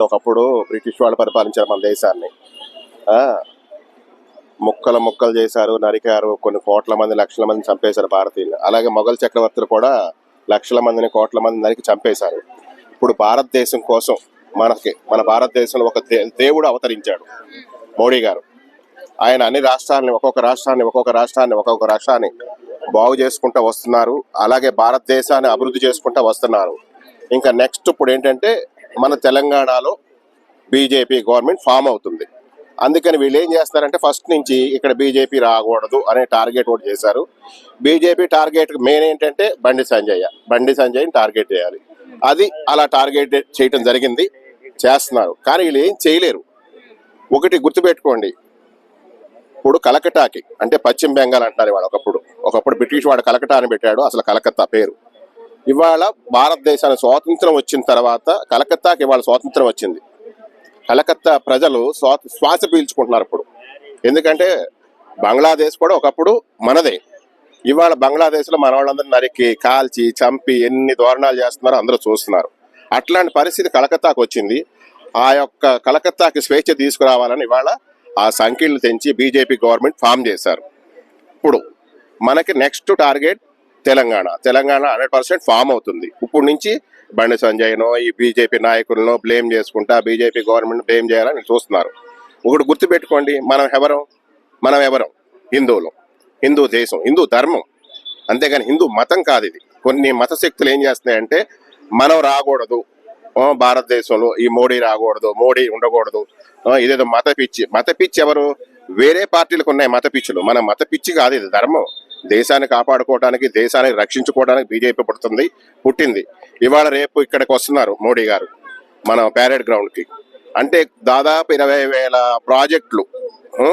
ఒకప్పుడు బ్రిటిష్ వాళ్ళు పరిపాలించారు మన దేశాన్ని. ఆ ముక్కలు ముక్కలు చేశారు, నరికారు, కొన్ని కోట్ల మంది లక్షల మంది చంపేశారు భారతీయులు. అలాగే మొఘల్ చక్రవర్తులు కూడా లక్షల మందిని కోట్ల మంది నరికి చంపేశారు. ఇప్పుడు భారతదేశం కోసం మన భారతదేశంలో ఒక దేవుడు అవతరించాడు మోడీ గారు. ఆయన అన్ని రాష్ట్రాలని ఒక్కొక్క రాష్ట్రాన్ని బాగు చేసుకుంటూ వస్తున్నారు. అలాగే భారతదేశాన్ని అభివృద్ధి చేసుకుంటూ వస్తున్నారు. ఇంకా నెక్స్ట్ ఇప్పుడు ఏంటంటే మన తెలంగాణలో బీజేపీ గవర్నమెంట్ ఫామ్ అవుతుంది. అందుకని వీళ్ళు ఏం చేస్తారంటే ఫస్ట్ నుంచి ఇక్కడ బీజేపీ రాకూడదు అనే టార్గెట్ ఒకటి చేశారు. బీజేపీ టార్గెట్ మెయిన్ ఏంటంటే బండి సంజయ్ని టార్గెట్ చేయాలి. అది అలా టార్గెట్ చేయటం జరిగింది, చేస్తున్నారు. కానీ వీళ్ళు ఏం చేయలేరు. ఒకటి గుర్తుపెట్టుకోండి, ఇప్పుడు కలకటాకి అంటే పశ్చిమ బెంగాల్ అంటారు ఇవాళ. ఒకప్పుడు బ్రిటిష్ వాడు కలకటా అని పెట్టాడు, అసలు కలకత్తా పేరు. ఇవాళ భారతదేశానికి స్వాతంత్రం వచ్చిన తర్వాత కలకత్తాకి ఇవాళ స్వాతంత్రం వచ్చింది. కలకత్తా ప్రజలు శ్వాస పీల్చుకుంటున్నారు ఇప్పుడు. ఎందుకంటే బంగ్లాదేశ్ కూడా ఒకప్పుడు మనదే. ఇవాళ బంగ్లాదేశ్లో మన వాళ్ళందరూ నరికి కాల్చి చంపి ఎన్ని దారుణాలు చేస్తున్నారో అందరూ చూస్తున్నారు. అట్లాంటి పరిస్థితి కలకత్తాకు వచ్చింది. ఆ యొక్క కలకత్తాకి స్వేచ్ఛ తీసుకురావాలని ఇవాళ ఆ సంఖ్యలు తెంచి బీజేపీ గవర్నమెంట్ ఫామ్ చేశారు. ఇప్పుడు మనకి నెక్స్ట్ టార్గెట్ తెలంగాణ 100% ఫామ్ అవుతుంది. ఇప్పుడు నుంచి బండి సంజయ్నో ఈ బీజేపీ నాయకులను బ్లేమ్ చేసుకుంటా బీజేపీ గవర్నమెంట్ బ్లేమ్ చేయాలని చూస్తున్నారు. ఒకటి గుర్తుపెట్టుకోండి, మనం ఎవరం హిందువులు, హిందూ దేశం, హిందూ ధర్మం, అంతేగాని హిందూ మతం కాదు ఇది. కొన్ని మత శక్తులు ఏం చేస్తున్నాయంటే మనం రాకూడదు భారతదేశంలో, ఈ మోడీ రాకూడదు, మోడీ ఉండకూడదు, ఇదేదో మత పిచ్చి. ఎవరు? వేరే పార్టీలకు ఉన్నాయి మత పిచ్చులు. మన మత పిచ్చి కాదు, ఇది ధర్మం. దేశాన్ని కాపాడుకోవడానికి, దేశాన్ని రక్షించుకోవడానికి బీజేపీ పుట్టింది. ఇవాళ రేపు ఇక్కడికి వస్తున్నారు మోడీ గారు మన ప్యారెడ్ గ్రౌండ్కి. అంటే దాదాపు 20,000 ప్రాజెక్టులు,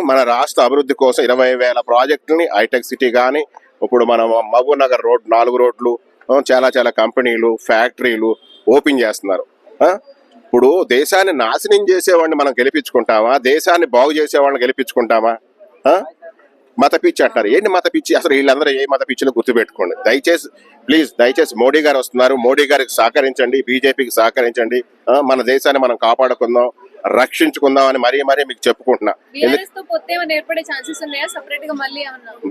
మన రాష్ట్ర అభివృద్ధి కోసం 20,000 ప్రాజెక్టులని, హైటెక్ సిటీ కానీ, ఇప్పుడు మన మహబూబ్ నగర్ రోడ్ 4 రోడ్లు, చాలా కంపెనీలు, ఫ్యాక్టరీలు ఓపెన్ చేస్తున్నారు. ఇప్పుడు దేశాన్ని నాశనం చేసేవాడిని మనం గెలిపించుకుంటామా? దేశాన్ని బాగు చేసేవాళ్ళని గెలిపించుకుంటామా? మత పిచ్చి అంటారు. ఏంటి మత పిచ్చి? అసలు వీళ్ళందరూ ఏ మత పిచ్చిలో గుర్తుపెట్టుకోండి. దయచేసి మోడీ గారు వస్తున్నారు, మోడీ గారికి సహకరించండి, బీజేపీకి సహకరించండి. మన దేశాన్ని మనం కాపాడుకుందాం, రక్షించుకుందాం అని మరీ మీకు చెప్పుకుంటున్నా.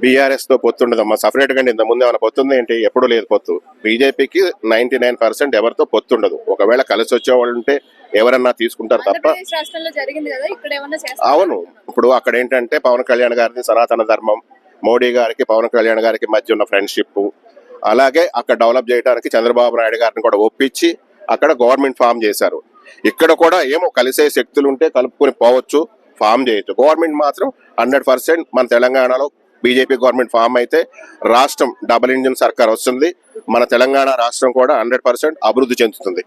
బీఆర్ఎస్ తో పొత్తుండదమ్మా, సపరేట్ గా. ఇంత ముందు ఏమైనా పొత్తుంది ఏంటి? ఎప్పుడు లేదు పొత్తు. బీజేపీకి 99% ఎవరితో పొత్తుండదు. ఒకవేళ కలిసి వచ్చేవాళ్ళు ఉంటే ఎవరన్నా తీసుకుంటారు తప్ప. అవును, ఇప్పుడు అక్కడ ఏంటంటే పవన్ కళ్యాణ్ గారిది సనాతన ధర్మం, మోడీ గారికి పవన్ కళ్యాణ్ గారికి మధ్య ఉన్న ఫ్రెండ్షిప్. అలాగే అక్కడ డెవలప్ చేయడానికి చంద్రబాబు నాయుడు గారిని కూడా ఒప్పించి అక్కడ గవర్నమెంట్ ఫామ్ చేశారు. ఇక్కడ కూడా ఏమో కలిసే శక్తులు ఉంటే కలుపుకొని పోవచ్చు, ఫామ్ చేయొచ్చు. గవర్నమెంట్ మాత్రం 100% మన తెలంగాణలో బీజేపీ గవర్నమెంట్ ఫామ్ అయితే రాష్ట్రం డబుల్ ఇంజిన్ సర్కార్ వస్తుంది. మన తెలంగాణ రాష్ట్రం కూడా 100% అభివృద్ధి చెందుతుంది.